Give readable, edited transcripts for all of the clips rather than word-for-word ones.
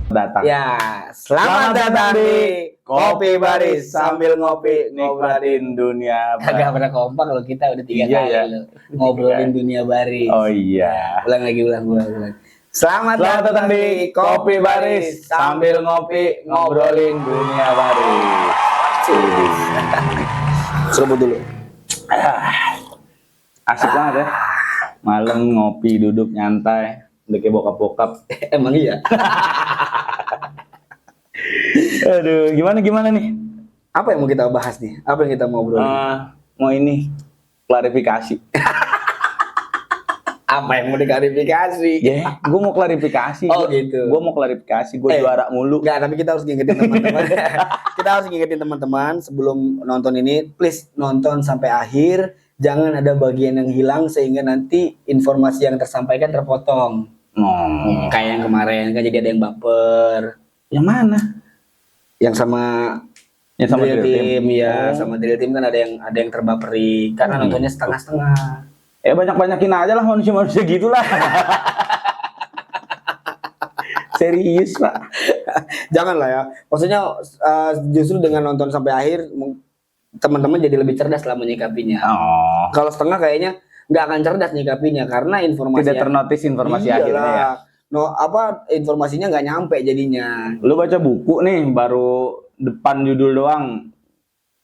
Datang. Ya, selamat datang di Kopi Baris sambil ngopi ngobrolin dunia. Agak pernah kompak loh, kita udah 3 Iya, kali ya. loh ngobrolin dunia baris. Oh iya. Ulang lagi. Selamat datang di Kopi Baris sambil ngopi ngobrolin dunia baris. Serbu dulu. Asik banget ya. Malam ngopi duduk nyantai, udah kayak bokap-bokap. Emang iya. Aduh, gimana nih? Apa yang mau kita bahas nih? Apa yang kita mau ngobrolin? Mau ini klarifikasi. Apa yang mau diklarifikasi? Ya, gue mau klarifikasi. Oh gitu. Gue mau klarifikasi. Gue juara mulu. Enggak, tapi kita harus ngingetin teman-teman. Kita harus ngingetin teman-teman sebelum nonton ini, please nonton sampai akhir. Jangan ada bagian yang hilang sehingga nanti informasi yang tersampaikan terpotong. Kayak yang kemarin kan jadi ada yang baper. Yang mana? Yang sama Drill Team. Ya, sama Drill Team kan ada yang terbaperi karena nontonnya setengah-setengah. Banyak-banyakin aja lah manusia-manusia gitulah. Serius, Pak. Jangan lah ya. Maksudnya justru dengan nonton sampai akhir teman-teman jadi lebih cerdas lah menyikapinya. Kalau setengah kayaknya nggak akan cerdas nyikapinya karena informasi tidak ternotis informasi akhirnya ya. Informasinya nggak nyampe jadinya. Lu baca buku nih baru depan judul doang.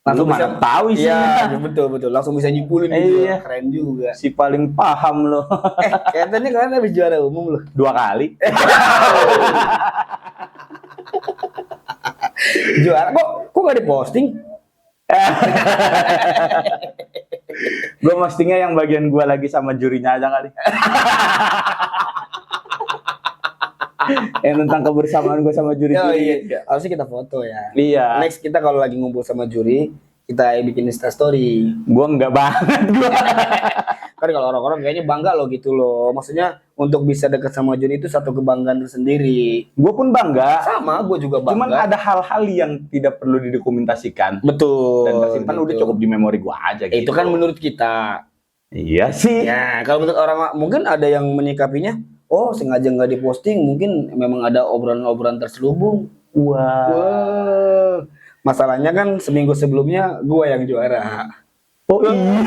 Langsung bisa tahu isinya. Iya, betul. Langsung bisa nyimpulin Iya. Keren juga. Si paling paham lo. Katanya kalian habis juara umum loh. 2 kali. Juara kok nggak diposting? Gue postingnya yang bagian gue lagi sama jurinya aja kali. Yang tentang kebersamaan gue sama juri. Oh iya. Harusnya kita foto ya. Iya. Next kita kalau lagi ngumpul sama juri, kita bikin Insta story. Gue enggak banget gue. Kan kalau orang-orang kayaknya bangga loh gitu loh. Maksudnya untuk bisa dekat sama juri itu satu kebanggaan tersendiri. Gue pun bangga. Sama, gue juga bangga. Cuman ada hal-hal yang tidak perlu didokumentasikan. Betul. Dan tersimpan udah cukup di memori gue aja gitu. Itu kan menurut kita. Iya sih. Ya, kalau menurut orang mungkin ada yang menyikapinya, oh sengaja nggak diposting, mungkin memang ada obrolan-obrolan terselubung. Wah. Masalahnya kan seminggu sebelumnya gue yang juara. Oh iya.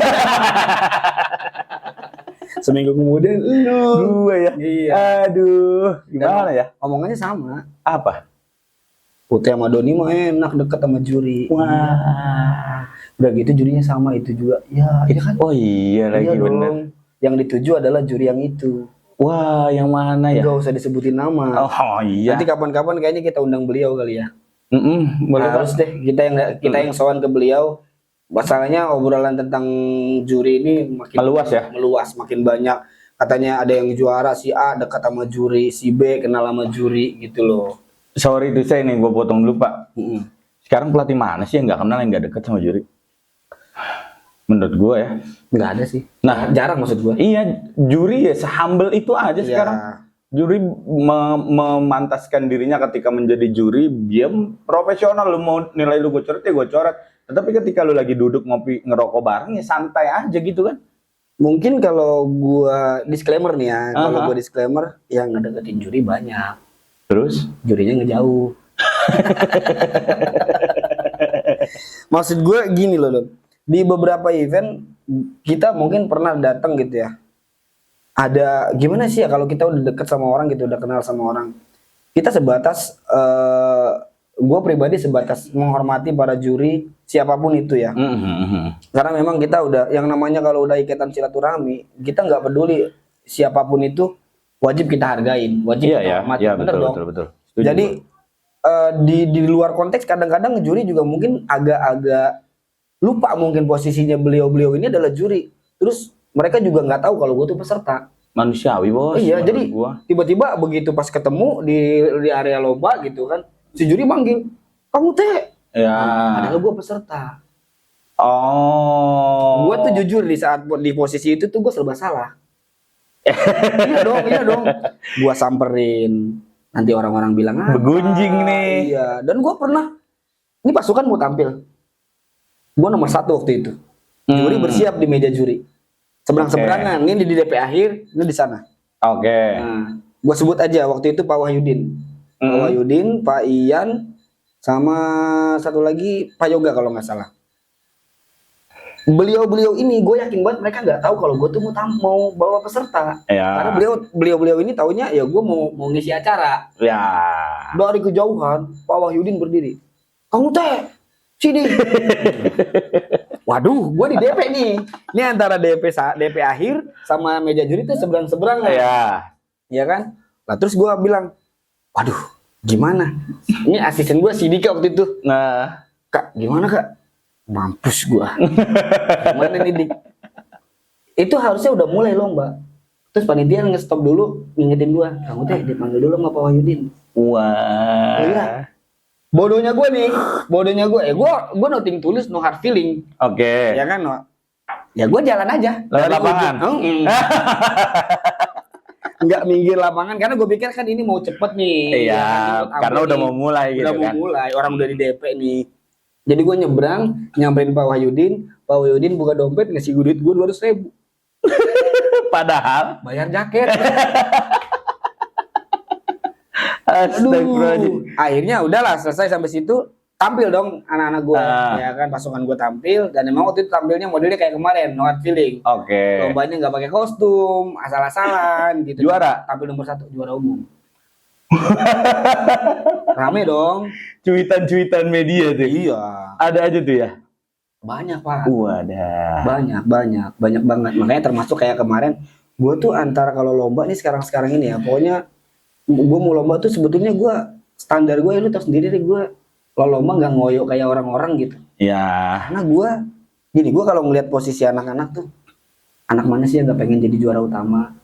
Seminggu kemudian lu. Gue ya. Iya. Aduh. Gimana ya? Omongannya sama. Apa? Putih sama Doni mah enak deket sama juri. Wah. Udah gitu jurinya sama itu juga. Ya, iya kan? Oh iya lagi bener. Yang dituju adalah juri yang itu. Wah, yang mana ya? Gak usah disebutin nama. Oh iya. Nanti kapan-kapan kayaknya kita undang beliau kali ya. Boleh harus deh kita yang sowan ke beliau. Masalahnya obrolan tentang juri ini makin meluas, makin banyak. Katanya ada yang juara si A dekat sama juri, si B kenal sama juri gitu loh. Sorry itu saya nih, gue potong dulu Pak. Sekarang pelatih mana sih yang nggak kenal, yang nggak dekat sama juri? Menurut gue ya. Nggak ada sih. Nah, jarang maksud gue. Iya, juri ya sehumble itu aja sekarang. Juri memantaskan dirinya ketika menjadi juri, dia profesional. Lu mau nilai lu gue coret ya gue coret. Tetapi ketika lu lagi duduk ngopi ngerokok bareng ya santai aja gitu kan. Mungkin kalau gua disclaimer nih ya, kalau gua disclaimer yang ngedeketin juri banyak. Terus jurinya ngejauh. Maksud gua gini loh. Di beberapa event kita mungkin pernah datang gitu ya. Ada gimana sih ya kalau kita udah deket sama orang gitu, udah kenal sama orang. Kita sebatas gue pribadi sebatas menghormati para juri siapapun itu ya. Karena memang kita udah yang namanya kalau udah ikatan silaturahmi, kita nggak peduli siapapun itu wajib kita hargain, wajib kita hormati. Iya, betul. Jadi di luar konteks kadang-kadang juri juga mungkin agak-agak lupa mungkin posisinya beliau-beliau ini adalah juri. Terus mereka juga nggak tahu kalau gue tuh peserta. Manusiawi bos. Iya, jadi tiba-tiba begitu pas ketemu di area lomba gitu kan. Si juri manggil, kamu teh? Ya. Padahal gue peserta. Oh. Gue tuh jujur di saat di posisi itu tuh gue serba salah. Iya dong. Gue samperin. Nanti orang-orang bilang begunjing nih. Iya. Dan gue pernah. Ini pasukan mau tampil. Gue nomor 1 waktu itu. Juri bersiap di meja juri. Seberang-seberangan. Ini di DP akhir, ini di sana. Oke. Nah, gue sebut aja waktu itu Pak Wahyudin. Pak Wahyudin, Pak Ian, sama satu lagi Pak Yoga kalau nggak salah. Beliau-beliau ini gue yakin banget mereka nggak tahu kalau gue tuh mau bawa peserta. Ya. Karena beliau ini taunya ya gue mau ngisi acara. Ya. Dari kejauhan Pak Wahyudin berdiri. Kamu teh sini. Waduh, gue di DP nih. Ini antara DP akhir sama meja juri tuh seberang-seberang. Ya. Ya kan? Lah terus gue bilang, waduh, gimana? Ini asisten gue si Dika waktu itu. Nah, Kak, gimana kak? Mampus gua. Gimana nih Dik? Itu harusnya udah mulai lomba. Terus panitia nge-stop dulu, ngingetin gua. Kamu teh dipanggil dulu sama Pak Wahyudin. wah. Iya. Bodohnya gua nih, ya gua nothing tulus, no hard feeling. Oke. Ya kan, no? Ya gua jalan aja. Lewat Dari lapangan. ujung. Nggak minggir lapangan karena gue pikir kan ini mau cepet nih. Iya, Ya kan, karena udah mau mulai udah gitu mau kan. mulai, orang udah di DP nih. Jadi gue nyebrang, nyamperin Pak Wahyudin buka dompet, ngasih duit gue 200.000. Padahal Bayar jaket. astagfirullahaladzim. Akhirnya udahlah selesai sampai situ. Tampil dong anak-anak gue, Ah. ya kan pasukan gue tampil. Dan emang waktu itu tampilnya modelnya kayak kemarin, no hard feeling. Oke. Lombanya nggak pakai kostum, asal-asalan gitu. Juara? Tampil nomor 1, juara umum. Rame dong. Cuitan-cuitan media tuh. Iya. Ada aja tuh ya. Banyak pak. Wadah. Banyak banget. Makanya termasuk kayak kemarin, gue tuh antara kalau lomba nih sekarang ini ya, pokoknya gue mau lomba tuh sebetulnya gue standar gue, ya lu tau sendiri deh, gue kalau lomba nggak ngoyo kayak orang-orang gitu. Ya. Karena gue kalau ngeliat posisi anak-anak tuh, anak mana sih yang nggak pengen jadi juara utama?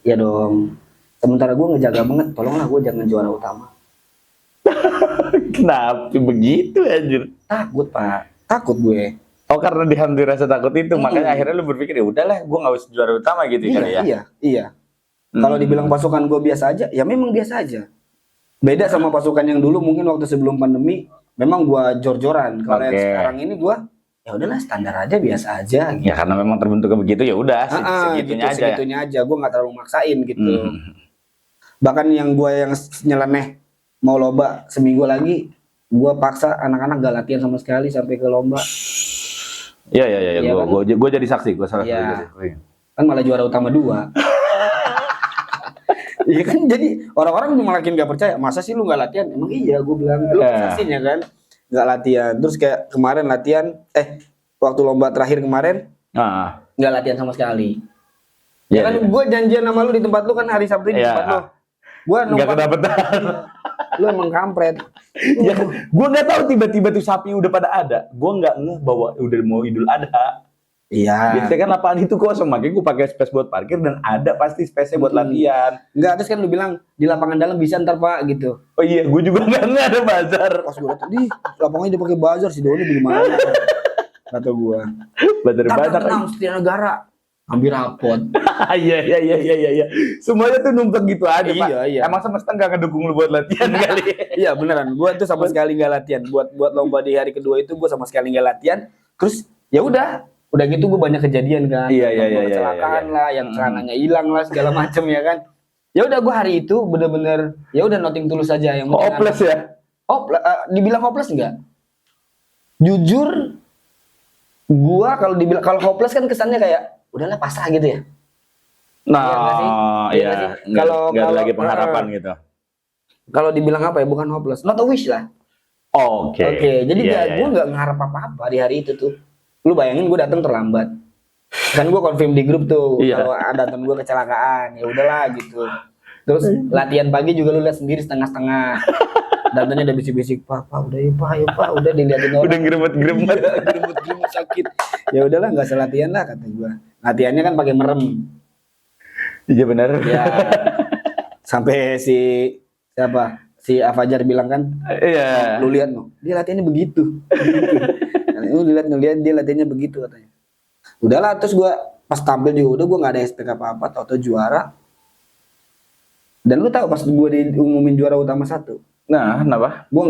Ya dong. Sementara gue ngejaga banget, tolonglah gue jangan juara utama. Kenapa begitu anjir? Takut pak, takut gue. Oh, karena dihantui rasa takut itu, makanya akhirnya lu berpikir ya udahlah, gua nggak usah juara utama gitu kali ya. Iya. Kalau dibilang pasukan gue biasa aja, ya memang biasa aja. Beda sama pasukan yang dulu mungkin waktu sebelum pandemi, memang gue jor-joran. Kalau yang sekarang ini gue, ya udahlah standar aja, biasa aja. Gitu. Ya karena memang terbentuknya begitu ya udah segitunya gitu, aja. Segitunya aja, gue nggak terlalu maksain gitu. Bahkan yang nyeleneh mau lomba seminggu lagi, gue paksa anak-anak gak latihan sama sekali sampai ke lomba. Iya, Iya kan? gue jadi saksi, gue salah Iya. saksi. Kan malah juara utama 2. Iya kan, jadi orang-orang makin gak percaya. Masa sih lu gak latihan? Emang iya, gue bilang. Lu saksinya kan gak latihan. Terus kayak kemarin latihan, waktu lomba terakhir kemarin gak latihan sama sekali. Ya kan gue janjian sama lu di tempat lu kan hari Sabtu di tempat lu. Gue nggak kedapetan. Lu emang kampret. Ya, gue nggak tahu tiba-tiba tuh sapi udah pada ada. Gue nggak ngeh bahwa udah mau Idul Adha. Iya. Biasanya kan lapangan itu kosong, makanya gue pakai space buat parkir dan ada pasti space-nya buat latihan. Enggak, terus kan lu bilang di lapangan dalam bisa ntar pak gitu. Oh iya, gue juga nggak ada bazar. Pas gue datang, di lapangannya dia pakai buzzer, si Doni bagaimana? Kata gue. Bazar. Tenang, Setia Negara. Ambil rapot. Iya. Semuanya tuh numpuk gitu aja, Pak. Iya. Emang semesta nggak ngedukung lu buat latihan kali. Iya beneran, gue tuh sama sekali nggak latihan. Buat lomba di hari kedua itu gue sama sekali nggak latihan. Terus ya udah gitu gue banyak kejadian kan. Iya. Kecelakaan lah, yang celananya hilang lah segala macem ya kan. Ya udah gue hari itu bener-bener ya udah nothing tulus aja yang hopeless ya. Dibilang hopeless enggak? Jujur gue kalau hopeless kan kesannya kayak udahlah pasrah gitu ya. Nah, iya. Kalau nggak ada lagi pengharapan gitu. Kalau dibilang apa ya, bukan hopeless, not a wish lah. Oke. Jadi gue nggak ngarep apa-apa di hari itu tuh. Lu bayangin gue datang terlambat. Kan gue confirm di grup tuh kalau ada temen gue kecelakaan, ya udahlah gitu. Terus latihan pagi juga lu lihat sendiri setengah-setengah. Datanya udah bisik-bisik, Pak, udah ya Pak, udah dilihatin orang. Udah geremet-geremet. Geremet sakit. Ya udahlah nggak usah latihan lah kata gue. Latihannya kan pakai merem. Iya benar. Ya. Sampai si Afajar bilang kan, iya. Lu lihat no, dia latihannya begitu. Lu ngeliat dia latihannya begitu katanya. Udahlah, terus gue pas tampil juga udah gue nggak ada SPK apa-apa, tau juara. Dan lu tahu pas gue diumumin juara utama 1. Nah, kenapa? Gue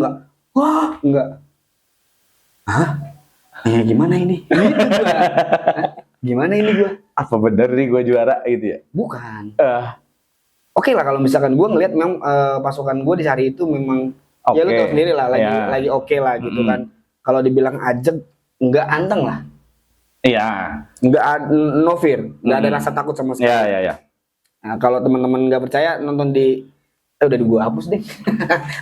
enggak. Hah? Gimana ini? Gitu gua. Gimana ini gue? Apa bener nih gue juara gitu ya? Bukan. oke lah kalau misalkan gue ngelihat memang pasukan gue di hari itu memang ya lu tau sendiri lah lagi oke lah gitu kan. Kalau dibilang ajeg nggak anteng lah. Iya. Nggak no fear, nggak ada rasa takut sama sekali. Iya. Nah, kalau teman-teman nggak percaya nonton di udah di gua hapus deh.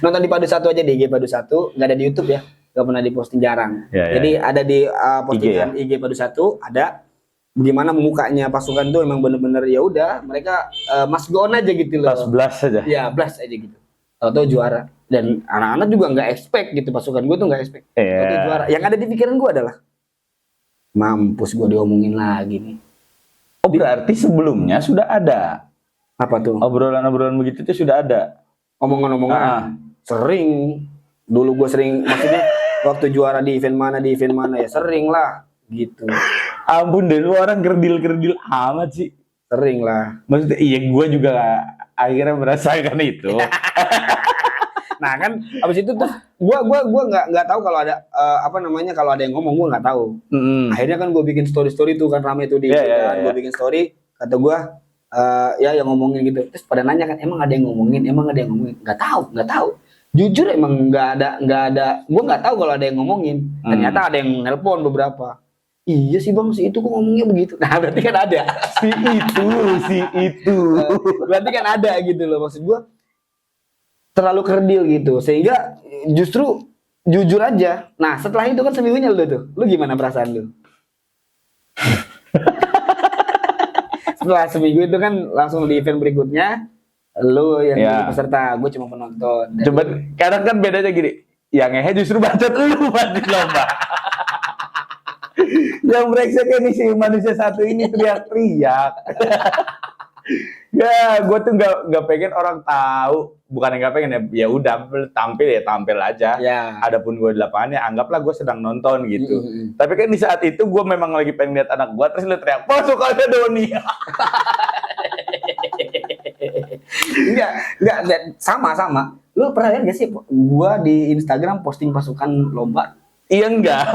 Nonton di Padu 1 aja di IG Padu 1, nggak ada di YouTube ya. Nggak pernah diposting jarang. Jadi ada di postingan IG Padu 1 ada gimana mukanya pasukan tuh emang bener-bener ya udah mereka mas go on aja gitu loh. Blast aja. Ya, blast aja gitu. Tahu juara dan anak-anak juga nggak expect gitu pasukan gue tuh nggak expect. Tahu juara. Yang ada di pikiran gue adalah mampus gue diomongin lagi nih. Oh berarti sebelumnya sudah ada. Apa tuh? Obrolan-obrolan begitu tuh sudah ada. Omongan-omongan. Sering. Dulu gue sering, maksudnya waktu juara di event mana ya sering lah gitu. Ampun deh, lu orang kerdil-kerdil amat sih. Sering lah. Maksudnya iya gue juga akhirnya merasakan itu. Nah kan abis itu tuh gue nggak tahu kalau ada kalau ada yang ngomong gue nggak tahu. Akhirnya kan gue bikin story tuh kan rame tuh di gue bikin story kata gue ya yang ngomongin gitu. Terus pada nanya kan emang ada yang ngomongin nggak tahu. Jujur emang nggak ada gue nggak tahu kalau ada yang ngomongin. Ternyata ada yang nelpon beberapa. Iya sih bang, si itu kok ngomongnya begitu. Nah berarti kan ada. si itu. Berarti kan ada gitu loh, maksud gue terlalu kerdil gitu. Sehingga justru jujur aja. Nah setelah itu kan seminggunya lu gimana perasaan lu? Setelah seminggu itu kan langsung di event berikutnya lu yang jadi peserta, gue cuma penonton. Coba kadang kan bedanya gini, yang ngehe justru bacot lu di lomba. Yang brengseknya nih si manusia satu ini teriak-teriak. Ya, gue tuh nggak pengen orang tahu, bukan nggak pengen ya udah tampil aja. Ya. Adapun gue di lapangannya, anggaplah gue sedang nonton gitu. Tapi kan di saat itu gue memang lagi pengen lihat anak gue, terus lu teriak, pasukannya Doni. Enggak, sama. Lu pernah lihat gak sih gue di Instagram posting pasukan lomba? Iya enggak.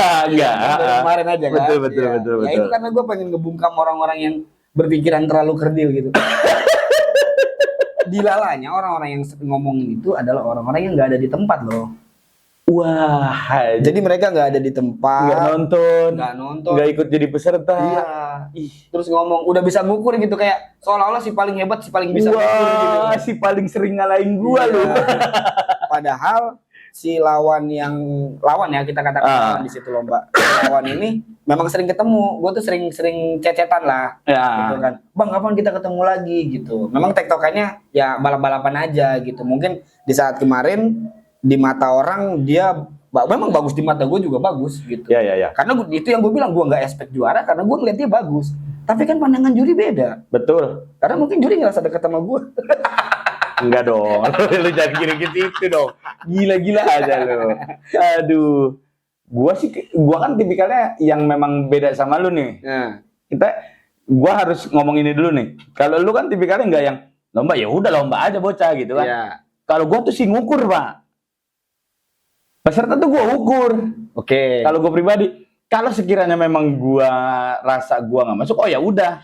Kemarin aja kan. Betul. Ya itu karena gue pengen ngebungkam orang-orang yang berpikiran terlalu kerdil gitu. Dilalanya orang-orang yang ngomongin itu adalah orang-orang yang nggak ada di tempat loh. Wah, jadi mereka nggak ada di tempat, nggak nonton, nggak ikut jadi peserta. Iya. Terus ngomong, udah bisa ngukur gitu kayak seolah-olah si paling hebat, si paling bisa ngukur gitu. Si paling sering ngalahin gua loh. Padahal si lawan ya kita katakan di situ lomba. Lawan ini memang sering ketemu. Gue tuh sering cecetan lah. Gitu kan. Bang, kapan kita ketemu lagi gitu. Memang tektokannya ya balap-balapan aja gitu. Mungkin di saat kemarin di mata orang dia memang bagus, di mata gue juga bagus gitu. Ya. Karena itu yang gue bilang, gue nggak expect juara karena gue ngeliat dia bagus. Tapi kan pandangan juri beda. Betul. Karena mungkin juri ngerasa deket sama gue. Enggak dong, lu jangan gitu dong. Gila-gila aja lu. Aduh. Gua kan tipikalnya yang memang beda sama lu nih. Gua harus ngomong ini dulu nih. Kalau lu kan tipikalnya enggak yang lomba, ya udah lomba aja bocah gitu kan. Kalau gua tuh sih ngukur, Pak. Peserta tuh gua ukur. Oke. Kalau gua pribadi, kalau sekiranya memang gua rasa gua nggak masuk, oh ya udah.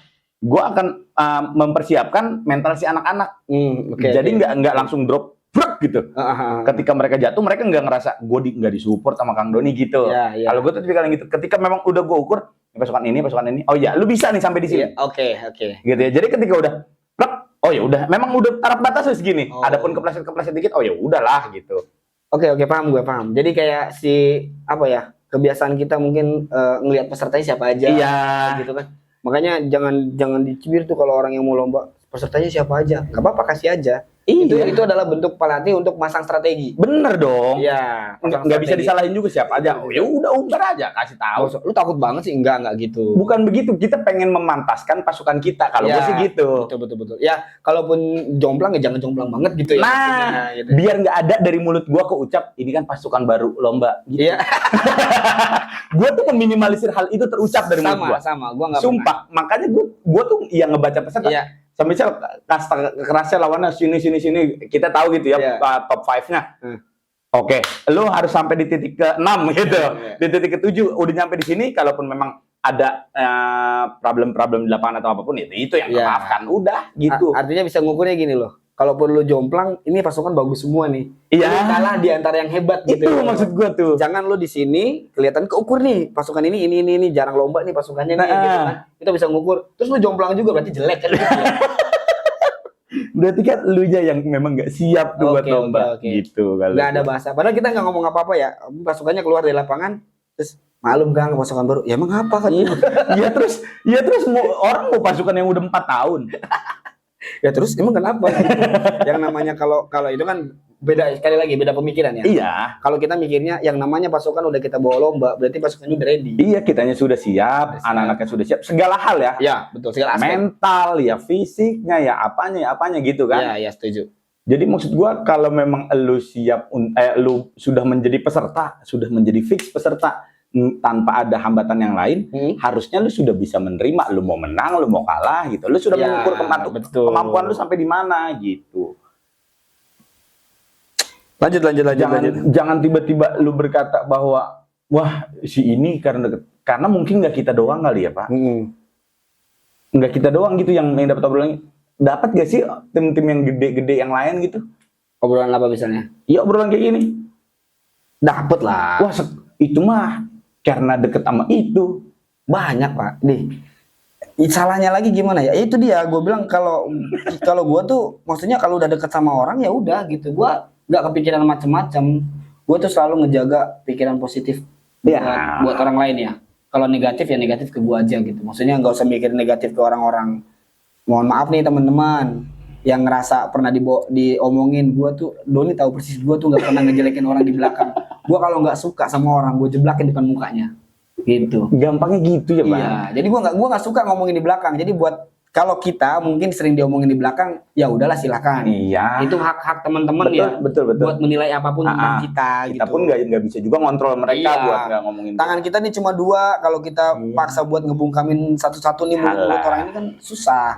Gue akan mempersiapkan mental si anak-anak. Jadi nggak langsung drop gitu. Ketika mereka jatuh, mereka nggak ngerasa gue nggak disupport sama Kang Doni gitu. Kalau gue tuh tipikal gitu. Ketika memang udah gue ukur pasukan ini, oh ya, lu bisa nih sampai di sini. Oke. Gitu ya. Jadi ketika udah, oh ya udah, memang udah taraf batasnya segini. Adapun kepleset dikit, oh ya udahlah gitu. Oke, paham. Jadi kayak kebiasaan kita mungkin ngelihat pesertanya siapa aja. Iya. Gitu kan. Makanya jangan dicibir tuh kalau orang yang mau lomba, pesertanya siapa aja. Enggak apa-apa, kasih aja. Iya. Itu adalah bentuk pelatih untuk masang strategi. Bener dong. Iya. Nggak bisa disalahin juga siapa aja. Oh ya udah umbar aja, kasih tahu. Lu takut banget sih? Enggak gitu. Bukan begitu. Kita pengen memantaskan pasukan kita. Kalau gue sih gitu. Betul. Ya, kalaupun jomplang ya jangan jomplang banget gitu ya. Nah, gitu. Biar nggak ada dari mulut gue keucap, ini kan pasukan baru lomba. Gitu. Iya. Gue tuh meminimalisir hal itu terucap dari mulut gue. Sama. Gue nggak. Sumpah. Pernah. Makanya gue tuh yang ngebaca peserta. Iya. Sampai kasta kerasnya lawannya sini kita tahu gitu ya top 5-nya. Oke, lu harus sampai di titik ke-6 gitu. Di titik ke-7 udah nyampe di sini, kalaupun memang ada problem di lapangan atau apapun itu yang maafkan udah gitu. Artinya bisa ngukurnya gini loh. kalaupun lu jomplang, ini pasukan bagus semua nih. Iya. Lu kalah di antara yang hebat gitu. Itu maksud gua tuh. Jangan lu di sini kelihatan keukur nih pasukan ini jarang lomba nih pasukannya nih gitu kan. Kita bisa ngukur. Terus lu jomplang juga berarti jelek kan gitu ya. Berarti kan lu aja yang memang nggak siap tuh buat lomba gitu kalau. Nggak ada bahasa. Padahal kita nggak ngomong apa-apa ya. Pasukannya keluar dari lapangan, terus malum kan pasukan baru. Ya emang apa kan? Ya terus orang mau pasukan yang udah 4 tahun. Ya terus emang kenapa? Yang namanya kalau itu kan beda, sekali lagi beda pemikiran ya. Iya. Kalau kita mikirnya yang namanya pasukan udah kita bawa lomba, berarti pasukannya udah ready. Iya, kitanya sudah siap, anak-anaknya sudah siap, segala hal ya. Ya, betul, segala aspek. Mental ya, fisiknya ya, apanya gitu kan. Ya, setuju. Jadi maksud gua kalau memang lu siap lu sudah menjadi peserta, sudah menjadi fix peserta tanpa ada hambatan yang lain, harusnya lu sudah bisa menerima, lu mau menang, lu mau kalah gitu. Lu sudah mengukur kemampuan lu sampai di mana gitu. Lanjut. Jangan tiba-tiba lu berkata bahwa wah si ini karena mungkin nggak kita doang kali ya Pak. Nggak kita doang gitu yang dapat obrolan. Dapat gak sih tim-tim yang gede-gede yang lain gitu? Obrolan apa misalnya? Iya obrolan kayak gini. Dapet lah. Wah itu mah karena deket sama itu. Banyak Pak. Nih. Salahnya lagi gimana ya? Itu dia. Gue bilang kalau gue tuh maksudnya kalau udah deket sama orang ya udah gitu. Gue nggak kepikiran macem-macem. Gue tuh selalu ngejaga pikiran positif buat orang lain ya. Kalau negatif ya negatif ke gue aja gitu. Maksudnya nggak usah mikir negatif ke orang-orang. Mohon maaf nih teman-teman yang ngerasa pernah diomongin. Gue tuh Doni tahu persis gue tuh nggak pernah ngejelekin orang di belakang. Gue kalau nggak suka sama orang gue jeblakin depan mukanya. Gitu. Gampangnya gitu ya Pak. Iya. Jadi gue nggak suka ngomongin di belakang. Jadi buat kalau kita mungkin sering diomongin di belakang, ya udahlah silakan. Iya. Itu hak teman-teman ya. Betul. Buat menilai apapun tentang kita. Kita gitu. pun nggak bisa juga ngontrol mereka buat nggak ngomongin. Tangan kita nih cuma 2. Kalau kita paksa buat ngebungkamin satu-satu nih mulut orang ini kan susah.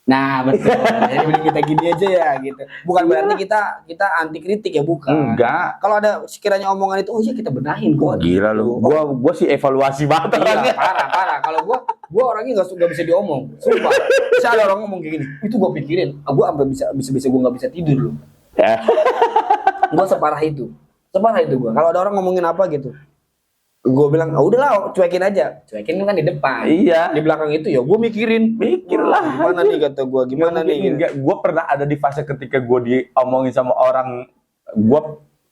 Nah betul. Jadi mending kita gini aja ya gitu. Bukan berarti kita anti kritik ya, bukan. Enggak. Kalau ada sekiranya omongan itu, oh iya kita benahin. Gila lu. Gua sih evaluasi banget orangnya. Parah. Kalau gua orangnya nggak bisa diomong. Sumpah. Bisa ada orang ngomong kayak gini. Itu gua pikirin. Gua sampai bisa gua nggak bisa tidur loh. Gua separah itu gua. Kalau ada orang ngomongin apa gitu, gue bilang, udahlah cuekin aja. Cuekin kan di depan. Iya. Di belakang itu ya gue mikirlah. Gimana nih kata gue, gimana nih. Gue pernah ada di fase ketika gue diomongin sama orang.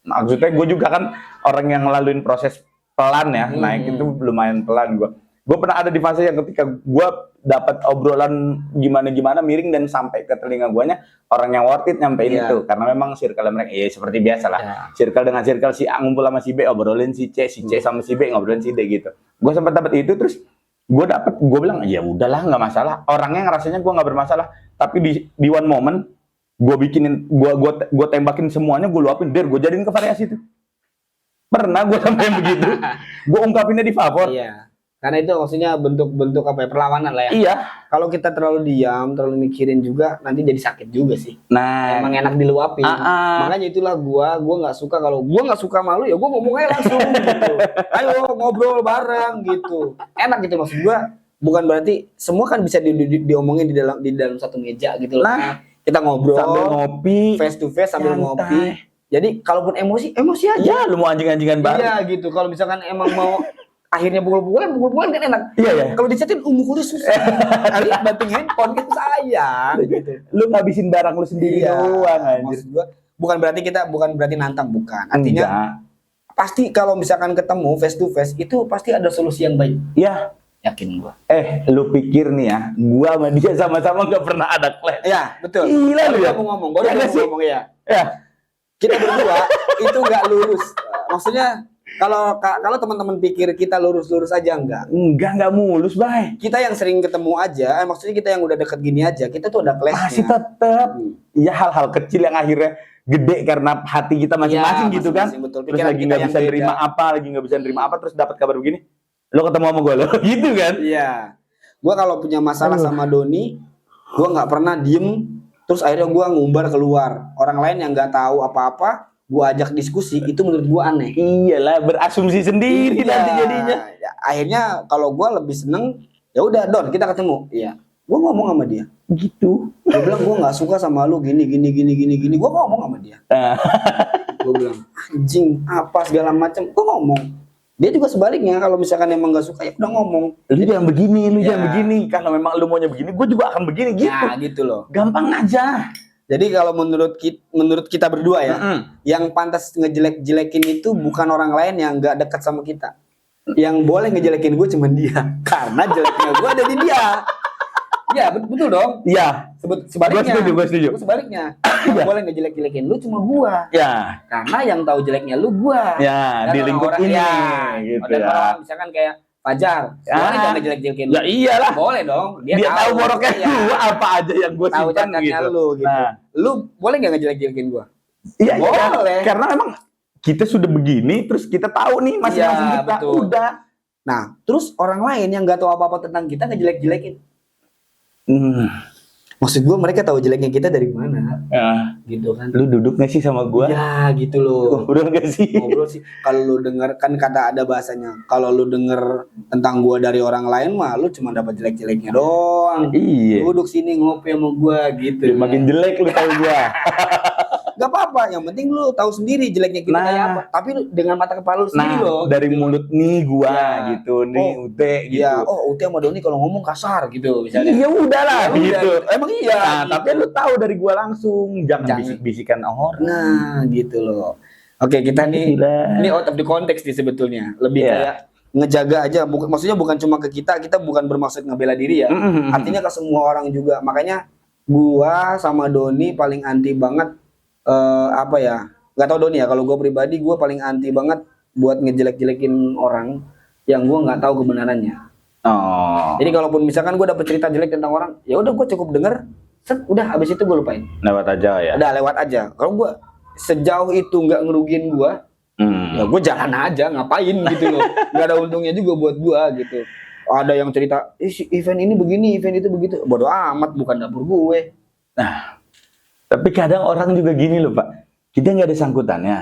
Maksudnya gue juga kan orang yang ngelaluin proses pelan ya. Naik itu lumayan pelan gue. Gue pernah ada di fase yang ketika gue dapat obrolan gimana miring dan sampai ke telinga guanya orang yang worth it nyampein itu, karena memang circle mereka seperti biasa lah. Circle dengan circle, si A ngumpul sama si B obrolin si C sama si B ngobrolin si D gitu. Gue sempat dapat itu, terus gue bilang ya udahlah nggak masalah. Orangnya ngerasanya gue nggak bermasalah, tapi di one moment gue tembakin semuanya, gue luapin biar gue jadiin ke variasi itu. Pernah gue sampai begitu, gue ungkapinnya di favor. Karena itu maksudnya bentuk apa ya, perlawanan lah ya. Iya. Kalau kita terlalu diam, terlalu mikirin juga nanti jadi sakit juga sih. Nah, emang enak diluapin. Makanya itulah gua nggak suka, kalau gua nggak suka malu ya gua ngomong aja langsung gitu. Ayo ngobrol bareng gitu. Enak gitu maksud gua. Bukan berarti semua kan bisa diomongin di dalam satu meja gitu loh. Nah, kita ngobrol sambil ngopi, face to face sambil ngopi. Jadi kalaupun emosi aja. Ya, lu mau anjing-anjingan banget. Iya gitu. Kalau misalkan emang mau akhirnya pukul-pukulan kan enak. Iya. Kalau dicatin mukulnya susah. Kali banting handphone kan sayang gitu. Lu ngabisin barang lu sendiri doang anjir. Maksud gua bukan berarti nantang, bukan. Artinya pasti kalau misalkan ketemu face to face itu pasti ada solusi yang baik. Iya. Yakin gua. Lu pikir nih ya, gua sama dia sama-sama gak pernah ada clash. Iya, betul. Gila lu ya. Ngomong, gua udah ngomong ya. Ya. Kita berdua itu nggak lurus. Maksudnya kalau teman-teman pikir kita lurus aja enggak mulus, Bay. Kita yang sering ketemu aja, maksudnya kita yang udah deket gini aja, kita tuh ada clash-nya. Masih tetap. Ya hal-hal kecil yang akhirnya gede karena hati kita masing-masing gitu kan. Betul. Terus lagi nggak bisa nerima apa, terus dapat kabar begini, lo ketemu sama gue lo, gitu kan? Iya. Gue kalau punya masalah sama Doni, gue nggak pernah diem, terus akhirnya gue ngumbar keluar. Orang lain yang nggak tahu apa-apa, gue ajak diskusi, itu menurut gue aneh. Iyalah, berasumsi sendiri nanti jadinya. Akhirnya kalau gue lebih seneng, ya udah Don kita ketemu. Iya. Gue ngomong sama dia. Gitu. Gue bilang gue nggak suka sama lu gini. Gue ngomong sama dia. Gue bilang anjing apa segala macam. Gue ngomong. Dia juga sebaliknya kalau misalkan emang nggak suka ya udah ngomong. Lu jangan begini, Ya. jangan begini. Kalau memang lu maunya begini, gue juga akan begini gitu. Ya gitu loh. Gampang aja. Jadi kalau menurut kita berdua ya, yang pantas ngejelek-jelekin itu bukan orang lain yang nggak dekat sama kita. Yang boleh ngejelekin gue cuma dia, karena jeleknya gue ada di dia. Ya betul dong. Iya. Sebaliknya. Gue setuju. Gue sebaliknya. Yang boleh ngejelek-jelekin lu cuma gue. Ya. Karena yang tahu jeleknya lu gue. Ya, Dan di lingkup orang-orang- ini. ya, Gitu dan ya. orang misalkan kayak Fajar, boleh nggak ngejelek-jelekin lu? Ya iyalah. Boleh dong. Dia tahu boroknya ya. gua apa aja yang gue Tahu simpan cakatnya gitu. lu gitu. Nah, Lu boleh nggak ngejelek-jelekin gue? iya, Boleh. karena memang kita sudah begini, terus kita tahu nih masing-masing Iya, kita betul. udah. Nah, terus orang lain yang nggak tahu apa-apa tentang kita ngejelek-jelekin. Maksud gue mereka tahu jeleknya kita dari mana, Ya, gitu kan? lu duduk gak sih sama gua? Ya gitu loh. Ngobrol gak sih? Ngobrol sih. Kalau lu denger kan kata ada bahasanya. Kalau lu denger tentang gua dari orang lain mah, lu cuma dapat jelek-jeleknya doang. Iya. Duduk sini ngopi sama gua gitu. Makin jelek lu tahu gua. Gak apa-apa, yang penting lu tahu sendiri jeleknya kita Nah. kayak apa. Tapi lu dengan mata kepala lu sendiri Nah, loh. dari mulut nih gua Ya. gitu, nih Oh, Ute gitu. Iya, oh Uti sama Doni kalau ngomong kasar gitu misalnya. Iya udahlah Ya udah, gitu. Emang iya. Nah, gitu. tapi lu tahu dari gua langsung, jangan Jangan. bisik-bisikan orang. Nah, gitu loh. Oke, kita nih Gila. ini out of the context nih sebetulnya. Lebih Iya. kayak ngejaga aja, maksudnya bukan cuma ke kita bukan bermaksud ngebela diri ya. Artinya ke semua orang juga. Makanya gua sama Doni paling anti banget apa ya? Gak tau Doni ya, kalau gua pribadi gua paling anti banget buat ngejelek-jelekin orang yang gua nggak tahu kebenarannya. Oh, Jadi kalaupun misalkan gua dapet cerita jelek tentang orang, ya udah gua cukup denger, set, udah habis itu gua lupain. lewat aja ya. Udah lewat aja. Kalau gua sejauh itu nggak ngerugiin gua, ya gue jalan aja, ngapain gitu loh. Nggak ada untungnya juga buat gua gitu. Ada yang cerita, si event ini begini, event itu begitu. Bodoh amat, bukan dapur gue. Tapi kadang orang juga gini loh Pak, kita nggak ada sangkutannya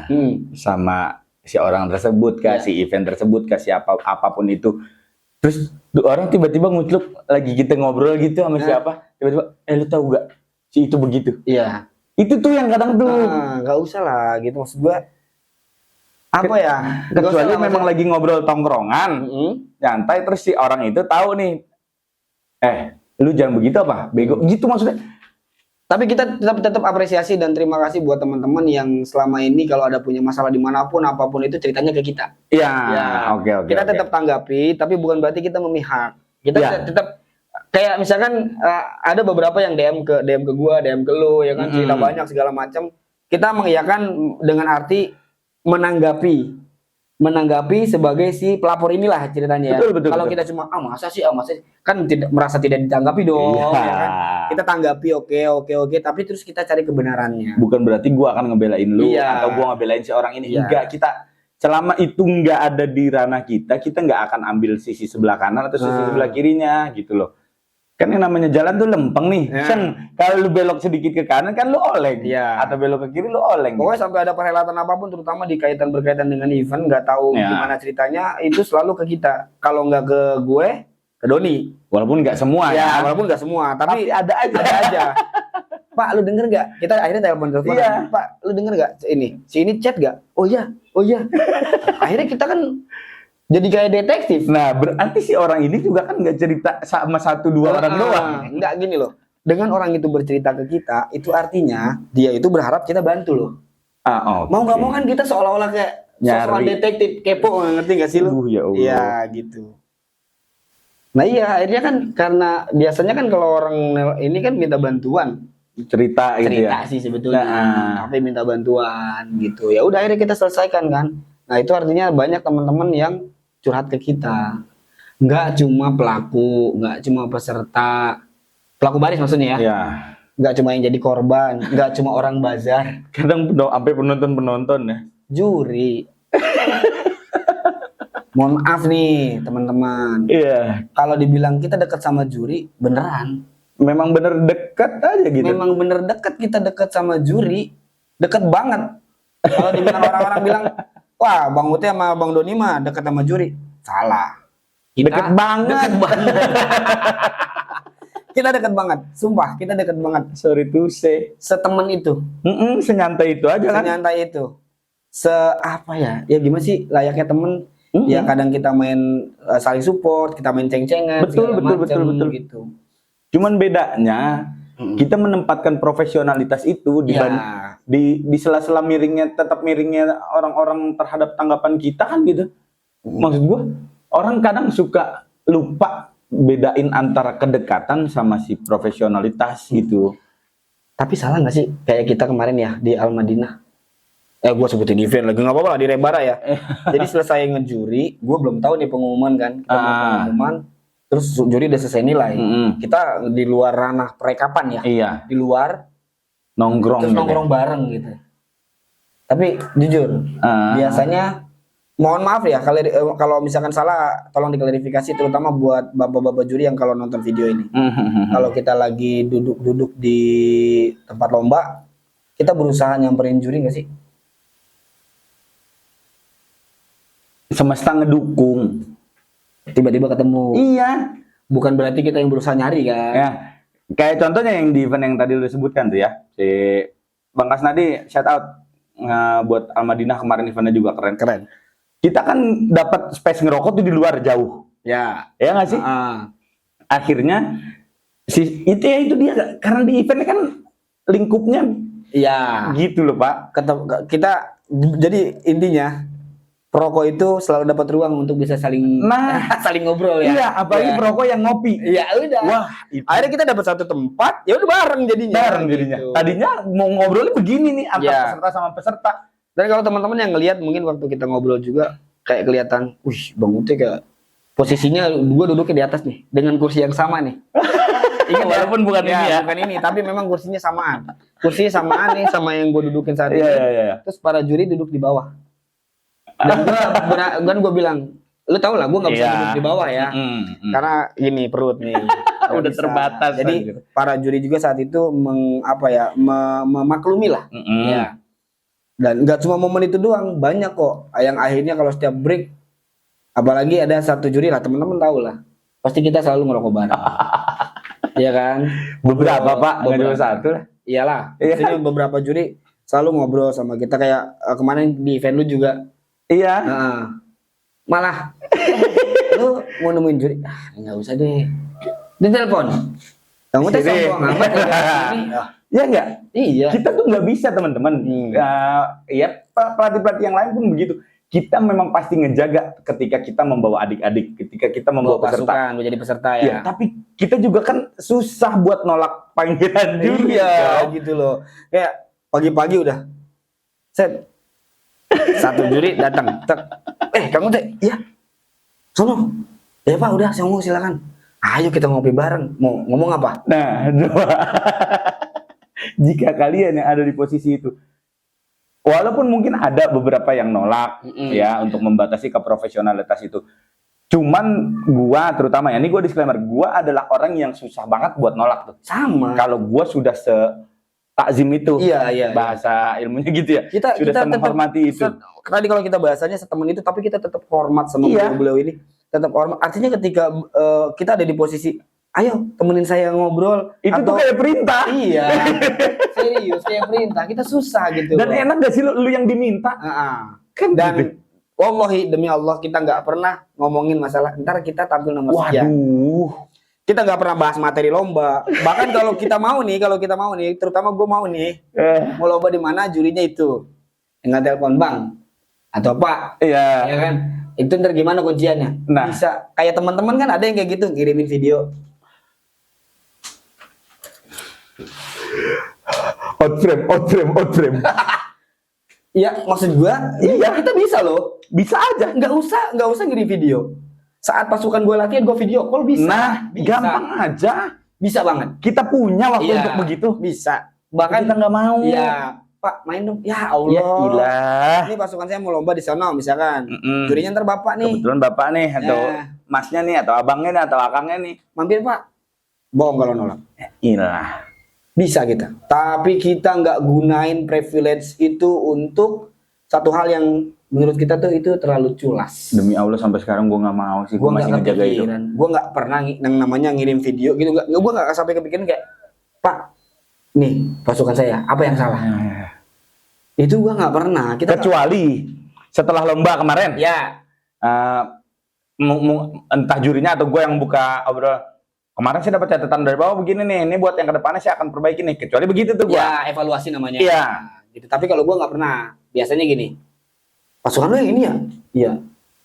sama si orang tersebut, Ya. si event tersebut, siapa apapun itu. Terus orang tiba-tiba ngucluk lagi kita ngobrol gitu sama siapa, tiba-tiba, lu tahu gak si itu begitu. Iya. Itu tuh yang kadang tuh. Nggak usah lah, gitu maksud gua. Apa ya? Nggak usah Kecuali lah, memang lagi ngobrol tongkrongan, nyantai terus si orang itu tahu nih, lu jangan begitu apa, bego gitu maksudnya. Tapi kita tetap apresiasi dan terima kasih buat teman-teman yang selama ini kalau ada punya masalah dimanapun apapun itu ceritanya ke kita. Iya, Ya, oke. Kita tetap tanggapi, tapi bukan berarti kita memihak. Kita Ya. tetap kayak misalkan ada beberapa yang DM ke gua, DM ke lu, ya kan cerita banyak segala macam. Kita mengiyakan dengan arti menanggapi sebagai si pelapor inilah ceritanya ya. Betul. Kalau kita cuma masa sih kan tidak merasa tidak ditanggapi dong, Iya. ya kan? Kita tanggapi oke, tapi terus kita cari kebenarannya. Bukan berarti gua akan ngebelain lu Iya. atau gua ngebelain si orang ini. Iya. Enggak, kita selama itu nggak ada di ranah kita nggak akan ambil sisi sebelah kanan atau sisi sebelah kirinya gitu loh. Kan yang namanya jalan tuh lempeng nih. Ya. Sen, kalau lu belok sedikit ke kanan kan lu oleng. Iya. Atau belok ke kiri lu oleng. Pokoknya sampai ada perhelatan apapun, terutama berkaitan dengan event, nggak tahu Ya. gimana ceritanya, itu selalu ke kita. Kalau nggak ke gue, ke Doni. Walaupun nggak semua Ya, ya. walaupun nggak semua, tapi ada aja. ada aja. Pak, lu denger nggak? Kita akhirnya telepon. Iya. Pak, lu denger nggak? Si ini chat nggak? Oh iya. Akhirnya kita kan jadi kayak detektif. Nah, berarti si orang ini juga kan nggak cerita sama 1-2 orang doang. Nggak gini loh. Dengan orang itu bercerita ke kita, itu artinya dia itu berharap kita bantu loh. Oke. Mau nggak mau kan kita seolah-olah kayak soal Nyari. detektif kepo, ngerti nggak sih lu? Ya Allah. Iya gitu. Nah iya akhirnya kan karena biasanya kan kalau orang ini kan minta bantuan, cerita gitu cerita ya. sih sebetulnya, Nah. tapi minta bantuan gitu. Ya udah akhirnya kita selesaikan kan. Nah itu artinya banyak teman-teman yang curhat ke kita. Nggak cuma pelaku, nggak cuma peserta, pelaku baris maksudnya ya. Iya. Nggak cuma yang jadi korban, nggak cuma orang bazar, Kadang sampai penonton ya. juri. Mohon maaf nih teman-teman. Iya. Kalau dibilang kita dekat sama juri, beneran. Memang bener dekat aja gitu. Memang bener dekat, kita dekat sama juri, dekat banget. Kalau dibilang orang-orang bilang, wah Bang Ute sama Bang Doni mah dekat sama juri, salah. Deket banget. Deket banget. Kita dekat banget, sumpah kita dekat banget. Sorry to say. Setemen itu, Senyantai itu aja kan. senyantai itu. Apa ya? Ya gimana sih layaknya temen? Ya kadang kita main saling support, kita main ceng-cengan, Betul gitu. Cuman bedanya kita menempatkan profesionalitas itu di sela-sela miringnya, tetap miringnya orang-orang terhadap tanggapan kita kan gitu. Maksud gua, orang kadang suka lupa bedain antara kedekatan sama si profesionalitas gitu. Tapi salah nggak sih kayak kita kemarin ya di Al-Madinah? Gue sebutin event lagi nggak apa-apa lah, di Rebara ya. Jadi selesai ngejuri, gue belum tahu nih pengumuman kan. Kita belum pengumuman, terus juri udah selesai nilai. Kita di luar ranah perekapan ya. Iya. Di luar Nongkrong. terus nongkrong bareng gitu. Tapi jujur, biasanya mohon maaf ya kalau misalkan salah tolong diklarifikasi, terutama buat bapak-bapak juri yang kalau nonton video ini. Kalau kita lagi duduk di tempat lomba, kita berusaha nyamperin juri nggak sih? Semesta ngedukung. Tiba-tiba ketemu. Iya. Bukan berarti kita yang berusaha nyari kan? Ya. Kayak contohnya yang di event yang tadi lu sebutkan tuh ya, si Bang Kasnadi, shout out buat Al-Madinah kemarin, eventnya juga keren. Kita kan dapat space ngerokok tuh di luar jauh. Ya. Ya nggak sih? Akhirnya itu dia, karena di eventnya kan lingkupnya iya gitu loh Pak. Kita jadi intinya perokok itu selalu dapat ruang untuk bisa saling saling ngobrol ya. Iya, apalagi perokok yang ngopi. Iya udah. Wah, akhirnya kita dapat satu tempat, ya udah bareng jadinya. Gitu. Tadinya mau ngobrolnya begini nih antara peserta sama peserta. Dan kalau teman-teman yang ngelihat mungkin waktu kita ngobrol juga kayak kelihatan, Bang Ute kayak posisinya gua duduknya di atas nih dengan kursi yang sama nih. Ingat walaupun bukan ini ya. Bukan ini, tapi memang kursinya samaan. Kursinya samaan nih sama yang gua dudukin saat ini. Iya. Terus para juri duduk di bawah. Dan gue bilang, lu tau lah gue nggak bisa duduk di bawah ya, karena gini perut nih udah terbatas. Jadi para juri juga saat itu memaklumi lah, ya. Dan nggak cuma momen itu doang, banyak kok yang akhirnya kalau setiap break, apalagi ada satu juri lah, teman-teman tahu lah, pasti kita selalu ngerokok bareng, ya kan? Beberapa Pak, nggak cuma satu lah. Iyalah, maksudnya beberapa juri selalu ngobrol sama kita, kayak kemarin di event lu juga. Iya. Malah lu mau nemuin juri, nggak usah deh. Di telepon. Kamu teh sombong amat ya enggak? Iya. Kita tuh nggak bisa teman-teman. Ya pelatih-pelatih yang lain pun begitu. Kita memang pasti ngejaga ketika kita membawa adik-adik, ketika kita membawa peserta. Pasukan, menjadi peserta ya. Tapi kita juga kan susah buat nolak panggilan juri. Iya, gitu loh. Kayak pagi-pagi udah set. Satu juri datang, kamu teh, iya, sono, ya Pak, udah, saya ngomong silakan. Ayo kita ngopi bareng. Mau ngomong apa? Nah, jika kalian yang ada di posisi itu, walaupun mungkin ada beberapa yang nolak, ya, untuk membatasi keprofesionalitas itu. Cuman gua terutama ya, ini gua disclaimer, gua adalah orang yang susah banget buat nolak tuh. Sama. Kalau gua sudah takzim itu, bahasa ilmunya gitu ya. Kita menghormati itu. Tadi kalau kita bahasanya setemen itu, tapi kita tetap hormat sama beliau ini. Tetap hormat. Artinya ketika kita ada di posisi, ayo temenin saya ngobrol. Itu tuh kayak perintah. Iya. Serius kayak perintah. Kita susah gitu. Dan enak gak sih lu yang diminta? Kan dan gitu. Wallahi demi Allah kita nggak pernah ngomongin masalah ntar kita tampil nomor sekian. Kita nggak pernah bahas materi lomba. Bahkan kalau kita mau nih, terutama gue mau nih, mau lomba di mana jurinya itu, nggak telepon Bang atau Pak, ya kan? Itu ntar gimana kunciannya? Nah. Bisa kayak teman-teman kan ada yang kayak gitu, ngirimin video. Out frame. Iya, maksud gue, iya kita bisa loh, bisa aja, nggak usah ngirim video. Saat pasukan gue latihan, gue video call bisa. Nah, gampang aja. Bisa banget. Kita punya waktu untuk begitu. Bisa. Bahkan kita nggak mau. Iya, Pak main dong. Ya Allah. Ya ilah. Ini pasukan saya mau lomba di sana misalkan. Jurinya ntar bapak nih. Kebetulan bapak nih, atau masnya nih, atau abangnya nih, atau akangnya nih. Mampir Pak. Bohong kalau nolak. Ya ilah. Bisa kita. Tapi kita nggak gunain privilege itu untuk satu hal yang menurut kita tuh itu terlalu culas. Demi Allah sampai sekarang gue nggak mau sih, gue masih ngejaga itu. Gue nggak pernah yang namanya ngirim video gitu, gue nggak sampai kepikiran kayak, Pak, nih pasukan saya, apa yang salah? Itu gue nggak pernah. Kecuali setelah lomba kemarin, ya, entah jurinya atau gue yang buka obrol. Kemarin sih dapat catatan dari bawah begini nih, ini buat yang kedepannya saya akan perbaiki nih. Kecuali begitu tuh gue. Ya, evaluasi namanya. Iya. Gitu. Tapi kalau gue nggak pernah, biasanya gini. Pasukan lo yang ini ya? Iya.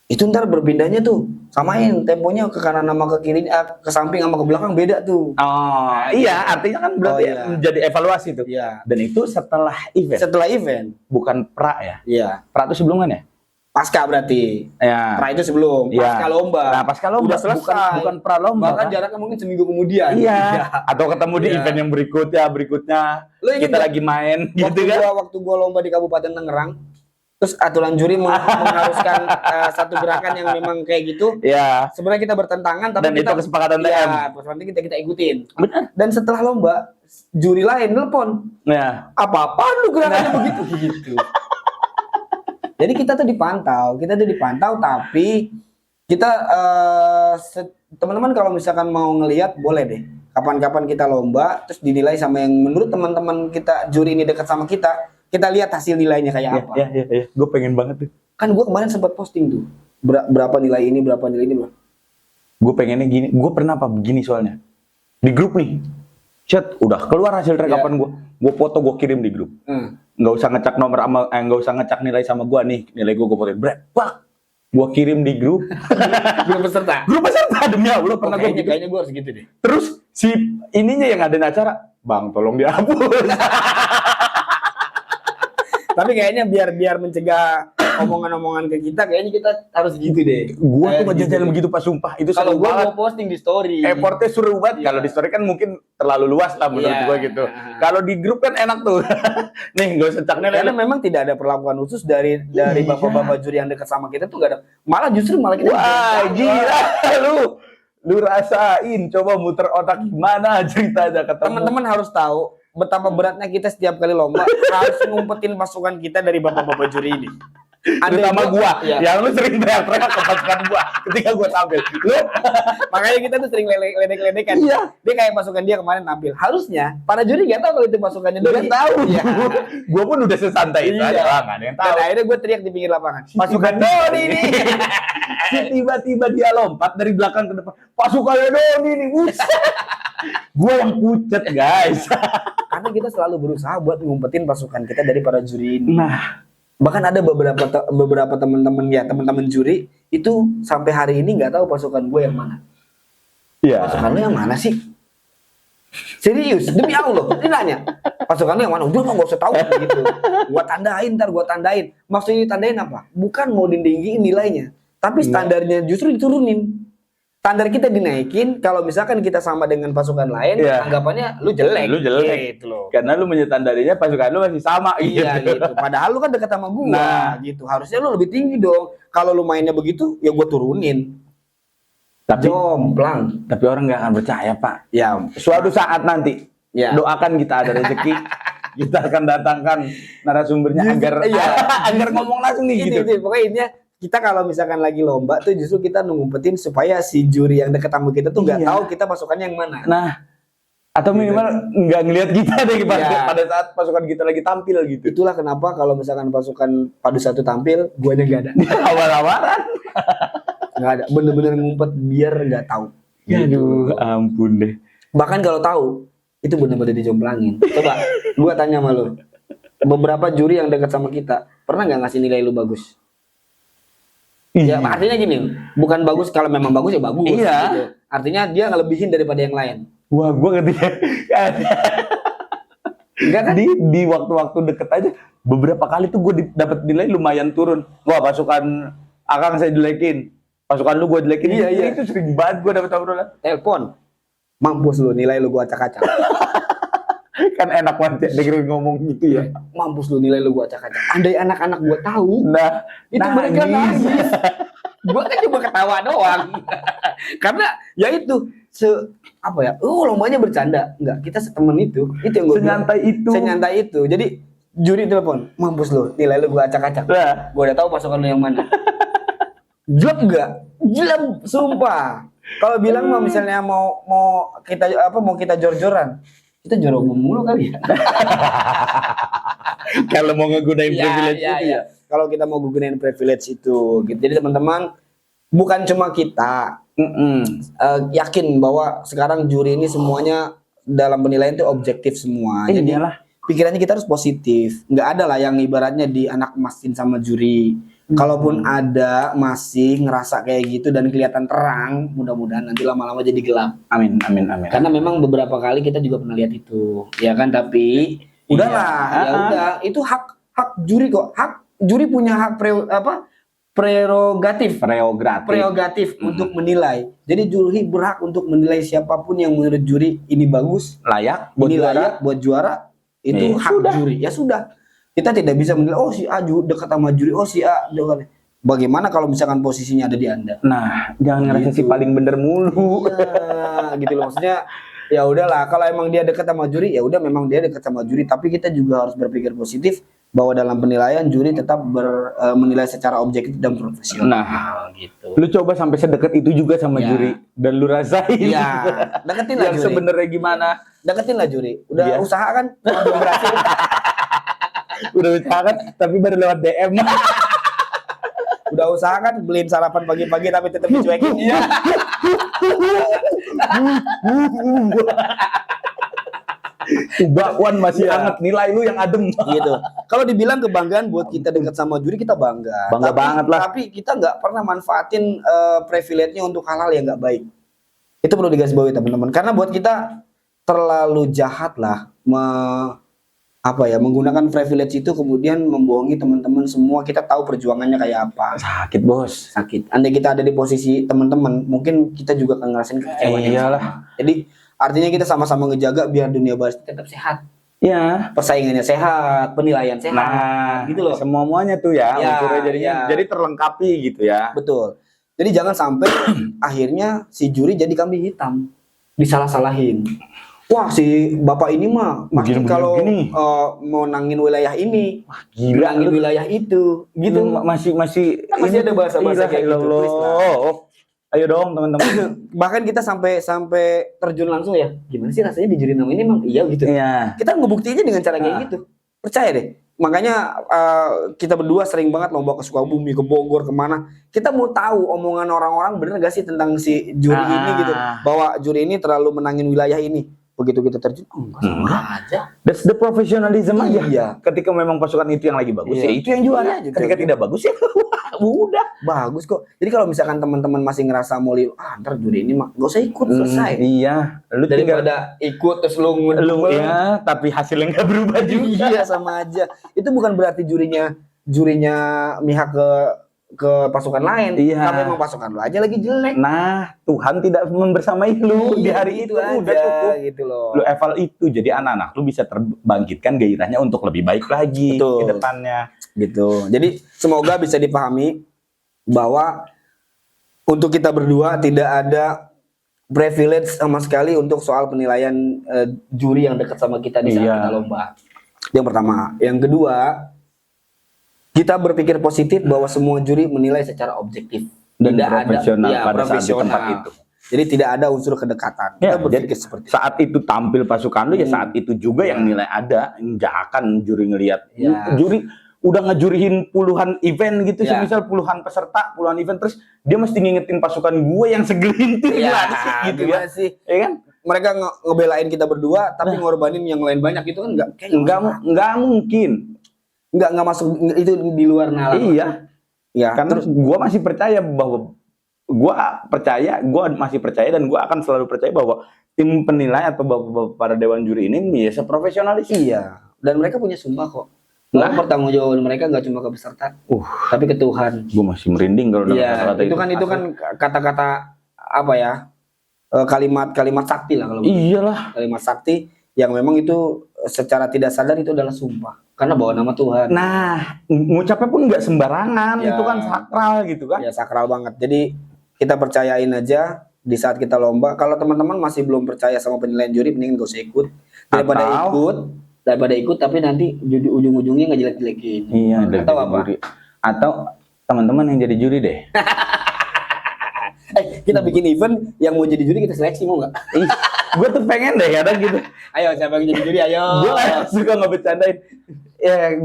Itu ntar berpindahnya tuh, samain temponya ke kanan sama ke kiri, ke samping sama ke belakang beda tuh. Oh iya, artinya kan berarti menjadi evaluasi tuh. Iya. Dan itu setelah event. Setelah event. Bukan pra ya? Iya. Pra itu sebelum kan ya? Pasca berarti. Ya. Pra itu sebelum. Pasca lomba. Nah, pasca lomba udah selesai. Bukan pra lomba. Bahkan jaraknya mungkin seminggu kemudian. Iya. Atau ketemu di event yang berikutnya. Kita lagi main gitu kan? Waktu gua lomba di Kabupaten Tangerang, terus aturan juri mengharuskan satu gerakan yang memang kayak gitu. Iya. Sebenarnya kita bertentangan, tapi dan itu kesepakatan TM. Iya, kesepakatan kita ikutin. Benar. Dan setelah lomba, juri lain nelpon. Ya. Apa-apaan lu gerakannya begitu. Jadi kita tuh dipantau, tapi kita teman-teman kalau misalkan mau ngelihat boleh deh. Kapan-kapan kita lomba, terus dinilai sama yang menurut teman-teman kita juri ini dekat sama kita lihat hasil nilainya kayak apa. Iya. Gue pengen banget tuh. Kan gue kemarin sempat posting tuh. Berapa nilai ini. Gue pengennya gini. Gue pernah apa begini soalnya. Di grup nih. Chat, udah keluar hasil rekapan gue. Gue foto, gue kirim di grup. Nggak usah ngecek nomor sama, nggak usah ngecek nilai sama gue nih. Nilai gue fotoin. Gue kirim di grup. Grup peserta. Demi Allah pernah gue gitu. Kayaknya gue harus gitu deh. Terus si ininya yang ada acara, Bang tolong dihapus. Tapi kayaknya biar mencegah omongan-omongan ke kita, kayaknya kita harus gitu deh. Gua tuh ngejajalin begitu Pak, sumpah. Itu kalau gua mau posting di story. Effortnya suruh banget. Kalau di story kan mungkin terlalu luas lah menurut gua gitu. Kalau di grup kan enak tuh. Nih, enggak usah cek nilai. Karena memang tidak ada perlakuan khusus dari bapak-bapak juri yang dekat sama kita tuh enggak ada. Malah kita wah, gila lu rasain, coba muter otak gimana ceritanya ketemu. Teman-teman harus tahu betapa beratnya kita setiap kali lomba harus ngumpetin pasukan kita dari bapak-bapak juri ini. Terutama gua, yang lu sering teriak-teriak ke pasukan gua ketika gua tampil. Lu makanya kita tuh sering ledek-ledekan. Iya. Dia kayak pasukan dia kemarin tampil. Harusnya para juri enggak tahu kalau itu pasukannya dia. Enggak tahu. Iya. Gua pun udah sesantai itu aja lah, enggak ada yang tahu. Dan akhirnya gua teriak di pinggir lapangan. Pasukan Doni ini. Tiba-tiba dia lompat dari belakang ke depan. Pasukannya Doni ini. Gua yang pucet, guys. Karena kita selalu berusaha buat ngumpetin pasukan kita dari para juri ini. Nah, bahkan ada beberapa teman-teman juri itu sampai hari ini nggak tahu pasukan gue yang mana. Iya. Pasukan lu yang mana sih? Serius, demi Allah, dia nanya. Pasukan lu yang mana? Udah nggak usah tahu gitu. Gua tandain. Maksudnya ditandain apa? Bukan mau dindingin nilainya, tapi standarnya justru diturunin. Standar kita dinaikin, kalau misalkan kita sama dengan pasukan lain, anggapannya lu jelek. Gitu loh. Karena lu menyetandarinya pasukan lu masih sama gitu. Iya gitu. Padahal lu kan dekat sama gua gitu. Harusnya lu lebih tinggi dong. Kalau lu mainnya begitu, ya gua turunin. Tapi jomplang. Tapi orang nggak akan percaya, Pak. Ya, suatu saat nanti doakan kita ada rezeki. Kita akan datangkan narasumbernya agar ngomong langsung nih gitu. Pokoknya intinya kita kalau misalkan lagi lomba tuh justru kita ngumpetin supaya si juri yang deket sama kita tuh nggak tahu kita pasukannya yang mana. Nah, atau minimal nggak ngelihat kita deh pada saat pasukan kita lagi tampil gitu. Itulah kenapa kalau misalkan pasukan Padu Satu tampil, guanya nggak ada. Awal-awalan. Nggak ada. Bener-bener ngumpet biar nggak tahu. Aduh, ampun deh. Bahkan kalau tahu, itu bener-bener dijomplangin. Coba, gua tanya sama lu. Beberapa juri yang dekat sama kita, pernah nggak ngasih nilai lu bagus? Ya artinya gini, bukan bagus kalau memang bagus ya bagus. Iya. Gitu. Artinya dia ngelebihin daripada yang lain. Wah, gua ngerti. Enggak kan? Di waktu-waktu deket aja beberapa kali tuh gue dapat nilai lumayan turun. Wah, pasukan Akang saya jelekin. Pasukan lu gue jelekin. Iya. Itu sering banget gue dapat obrolan. Telepon. Mampus lu, nilai lu gue acak-acak. Kan enak banget dengerin ngomong gitu ya. Mampus lu, nilai lu gua acak-acak. Andai anak-anak gua tahu, nah itu mereka nangis. Gua kan cuma ketawa doang. Karena ya itu lombanya bercanda. Enggak, kita setemen itu. Itu yang gua senyantai itu. Jadi juri telepon, mampus lu, nilai lu gua acak-acak. Lah. Gua udah tahu pasukan lu yang mana. Jelek enggak? Jelek, sumpah. Kalau bilang mah misalnya mau kita jor-joran, kita jor umum mulu kali ya. Kalau mau ngegunain privilege itu ya. Kalau kita mau gunain privilege itu, gitu. Jadi teman-teman, bukan cuma kita yakin bahwa sekarang juri ini semuanya dalam penilaian itu objektif semua. Jadi pikirannya kita harus positif. Nggak ada lah yang ibaratnya di anak emasin sama juri. Kalaupun ada masih ngerasa kayak gitu dan kelihatan terang, mudah-mudahan nanti lama-lama jadi gelap. Amin, amin, amin. Karena memang beberapa kali kita juga pernah lihat itu, ya kan? Tapi udahlah, ya udah. Itu hak juri kok. Hak juri punya hak prerogatif untuk menilai. Jadi juri berhak untuk menilai siapapun yang menurut juri ini bagus, layak buat juara. Itu hak juri. Ya sudah. Kita tidak bisa menilai, oh si A dekat sama juri, oh si A dekat. Bagaimana kalau misalkan posisinya ada di Anda? Nah, jangan ngerasa si paling bener mulu. Iya, gitu loh, maksudnya. Ya udahlah, kalau emang dia dekat sama juri, ya udah memang dia dekat sama juri. Tapi kita juga harus berpikir positif bahwa dalam penilaian juri tetap menilai secara objektif dan profesional. Nah, gitu. Lu coba sampai sedekat itu juga sama juri dan lu rasain. Iya, deketin lah juri. Sebenarnya gimana? Deketin lah juri. Udah usaha kan? Belum berhasil. Udah usaha kan, tapi baru lewat DM. Udah usaha kan, beliin sarapan pagi-pagi tapi tetap dicuekin. Iya. Bakwan masih hangat, nilai lu yang adem. Gitu. Kalau dibilang kebanggaan buat kita dekat sama juri, kita bangga. Bangga banget lah. Tapi kita nggak pernah manfaatin privilege-nya untuk hal-hal yang nggak baik. Itu perlu digarisbawahi teman-teman. Karena buat kita terlalu jahat lah menggunakan privilege itu kemudian membohongi teman-teman semua. Kita tahu perjuangannya kayak apa. Sakit, Bos. Sakit. Andai kita ada di posisi teman-teman, mungkin kita juga akan ngerasain kekecewaan yang sama. Jadi artinya kita sama-sama ngejaga biar dunia baris tetap sehat. Ya, Persaingannya sehat, penilaian sehat. nah, gitu loh. Semuanya tuh ya, unsurnya jadinya jadi terlengkapi gitu ya. Betul. Jadi jangan sampai akhirnya si juri jadi kambing hitam, disalah-salahin. Wah, si bapak ini mah pasti kalau mau nangin wilayah ini, gila nangin wilayah itu, gitu. Masih ada bahasa-bahasa kayak gitu. Ayo dong teman-teman. Bahkan kita sampai terjun langsung ya. Gimana sih rasanya di juri nama ini, emang iya gitu. Iya. Kita ngebuktinya dengan cara kayak gitu. Percaya deh. Makanya kita berdua sering banget lomba ke Sukabumi, ke Bogor, kemana. Kita mau tahu omongan orang-orang bener gak sih tentang si juri ini gitu. Bahwa juri ini terlalu menangin wilayah ini. Begitu kita terjun, sama aja. That's the professionalism aja. Iya. Ketika memang pasukan itu yang lagi bagus, ya itu yang juara. Iya, Ketika tidak bagus ya udah. Bagus kok. Jadi kalau misalkan teman-teman masih ngerasa mau ntar juri ini mah gak usah ikut, selesai. Iya. Lu daripada ikut terus lu ya, tapi hasilnya nggak berubah juga. Iya, sama aja. Itu bukan berarti jurinya mihak ke pasukan lain, tapi emang pasukan lu aja lagi jelek. Nah, Tuhan tidak membersamai lu di hari itu aja, udah cukup gitu loh. Lu eval itu, jadi anak-anak lu bisa terbangkitkan gairahnya untuk lebih baik lagi ke depannya. Gitu. Jadi semoga bisa dipahami bahwa untuk kita berdua tidak ada privilege sama sekali untuk soal penilaian juri yang dekat sama kita di saat kita lomba. Yang pertama, yang kedua, kita berpikir positif bahwa semua juri menilai secara objektif dan profesional pada saat di tempat itu. Jadi tidak ada unsur kedekatan. Kita berpikir seperti saat itu tampil pasukan lu ya saat itu juga yang nilai ada. Nggak akan juri ngelihat. Juri udah ngejurihin puluhan event gitu, misal puluhan peserta, puluhan event, terus dia mesti ngingetin pasukan gue yang segelintir gitu ya. Ya kan? Mereka ngebelain kita berdua tapi ngorbanin yang lain banyak, itu kan nggak mungkin. Nggak masuk, itu di luar nalar. Iya. Ya, karena gue masih percaya bahwa gue masih percaya dan gue akan selalu percaya bahwa tim penilai atau para dewan juri ini ya seprofesionalis. Iya. Dan mereka punya sumpah kok. Pertanggungjawaban mereka nggak cuma ke peserta, tapi ke Tuhan. Gue masih merinding kalau dengar kata-kata itu. Itu kan kata-kata apa ya? Kalimat sakti lah kalau. Iyalah. Kalimat sakti yang memang itu secara tidak sadar itu adalah sumpah. Karena bawa nama Tuhan. Nah, ngucapnya pun nggak sembarangan, itu kan sakral gitu kan? Ya, sakral banget. Jadi kita percayain aja di saat kita lomba. Kalau teman-teman masih belum percaya sama penilaian juri, mending gak usah ikut. Daripada ikut, daripada ikut tapi nanti ujung-ujungnya ngejelek-jelekin. Iya, Atau apa? juri. Atau teman-teman yang jadi juri deh. Kita bikin event yang mau jadi juri kita seleksi mau nggak? Ih, gue tuh pengen deh kadang gitu. Ayo siapa yang jadi juri ayo. Gue suka ngebecandain. Ya,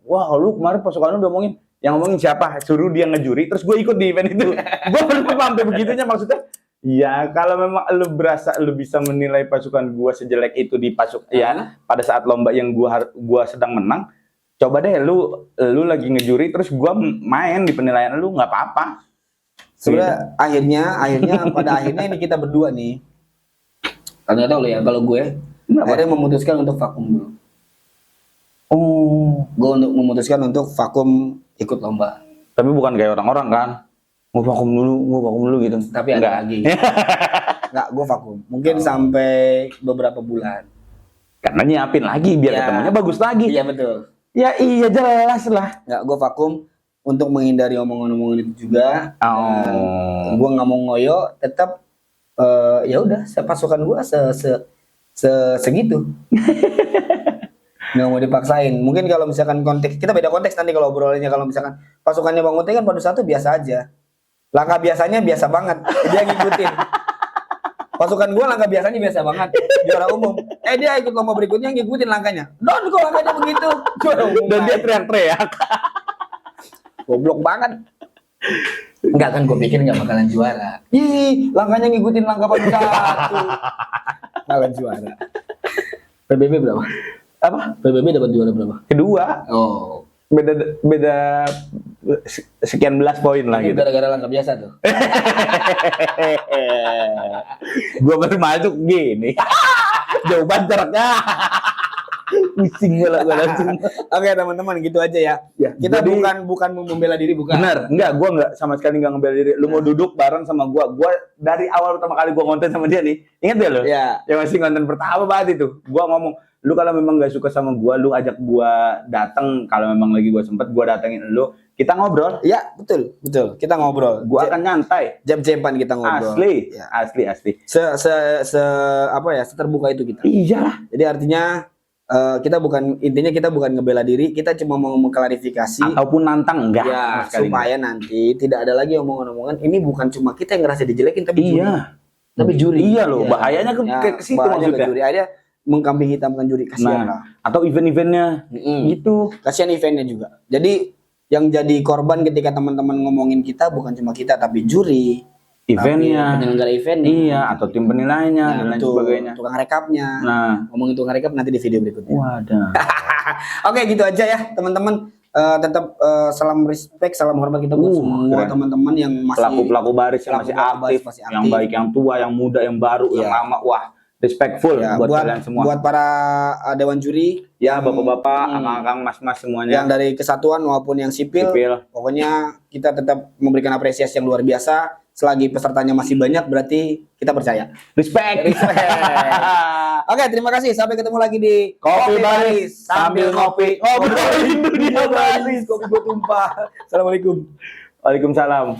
wah lu kemarin pasukan lu udah ngomongin. Yang ngomongin siapa? Suruh dia ngejuri, terus gue ikut di event itu. Gue belum sampai begitunya maksudnya. Ya, kalau memang lu berasa lu bisa menilai pasukan gue sejelek itu di ya pada saat lomba yang gua sedang menang, coba deh lu lagi ngejuri terus gua main di penilaian lu nggak apa-apa. Sebenarnya akhirnya pada akhirnya ini kita berdua nih. Kalian tahu ya kalau gue akhirnya memutuskan untuk vakum dulu. Oh, Gue untuk memutuskan untuk vakum ikut lomba. tapi bukan kayak orang-orang kan. Mau vakum dulu gitu. Tapi ada lagi. Enggak, gue vakum. Mungkin sampai beberapa bulan. Karena nyiapin lagi biar Ya. ketemunya bagus lagi. Iya betul. Ya iya jelas lah. Enggak, gue vakum untuk menghindari omongan-omongan itu juga. Oh. Gue nggak mau ngoyo, tetap ya udah pasukan gue segitu. Nggak mau dipaksain. Mungkin kalau misalkan konteks kita beda konteks nanti kalau obrolannya, kalau misalkan pasukannya Bang Ute kan pada satu biasa aja. Langkah biasanya biasa banget. Dia ngikutin. Pasukan gua langkah biasanya biasa banget. Juara umum. Dia ikut lomba berikutnya ngikutin langkahnya. Don kok langkahnya begitu. Juara umum. Dan dia teriak-teriak. Goblok banget. Enggak kan gue pikir nggak bakalan juara. Ih, langkahnya ngikutin langkah paling satu. Bakalan juara. PBB berapa? Apa? PBB dapat juara berapa? Kedua. Oh. Beda sekian belas poin lah Ini gitu. gara-gara langkah biasa tuh. Gua baru masuk gini. Jawaban jaraknya. Pusing gua langsung. Oke teman-teman gitu aja ya. Ya, Kita jadi- bukan membela diri bukan. Bener, gua enggak sama sekali enggak ngebela diri. Lu mau duduk bareng sama gua dari awal pertama kali gua konten sama dia nih. Ingat ya lu? Ya. Yang masih konten pertama banget itu. Gua ngomong, lu kalau memang nggak suka sama gua, lu ajak gua datang. Kalau memang lagi gua sempet, gua datengin lu. Kita ngobrol. Ya betul. Kita ngobrol. Gua akan nyantai. Jam-jaman kita ngobrol. Asli, Ya. asli. Apa ya? Seterbuka itu kita. Iyalah. Jadi artinya kita bukan ngebela diri, kita cuma mau mengklarifikasi Ataupun nantang enggak. ya sama sekali supaya nanti tidak ada lagi omongan-omongan ini bukan cuma kita yang ngerasa dijelekin tapi juri. Iya. Tapi juri. Iya loh, Ya. bahayanya ke situ bahayanya maksudnya. ke juri. Ada mengkambing hitamkan juri, kasihan lah. Nah, atau event-eventnya gitu. Kasihan eventnya juga. Jadi yang jadi korban ketika teman-teman ngomongin kita bukan cuma kita tapi juri, Eventnya. tapi penyelenggara eventnya. Iya, atau tim penilainya dan lain betul. sebagainya. Tukang rekapnya. Nah, Ngomongin tukang rekap nanti di video berikutnya. wadah. Oke, gitu aja ya teman-teman. Tetap salam respect, salam hormat kita buat semua keren. teman-teman yang masih Pelaku-pelaku baris yang masih pelaku-pelaku aktif, baris masih yang aktif. baik, yang tua, yang muda, yang baru, yang Iya. lama. Wah, respectful ya, buat kalian semua. buat para dewan juri Ya, bapak-bapak, Hmm. akang-akang, mas-mas semuanya. yang dari kesatuan maupun yang sipil. Sipil. Pokoknya kita tetap memberikan apresiasi yang luar biasa. Selagi pesertanya masih banyak berarti kita percaya. Respect. Oke, terima kasih. Sampai ketemu lagi di Kopi Baris sambil ngopi. Ngobrolin dunia baris. Kopi gue tumpah. Assalamualaikum. Waalaikumsalam.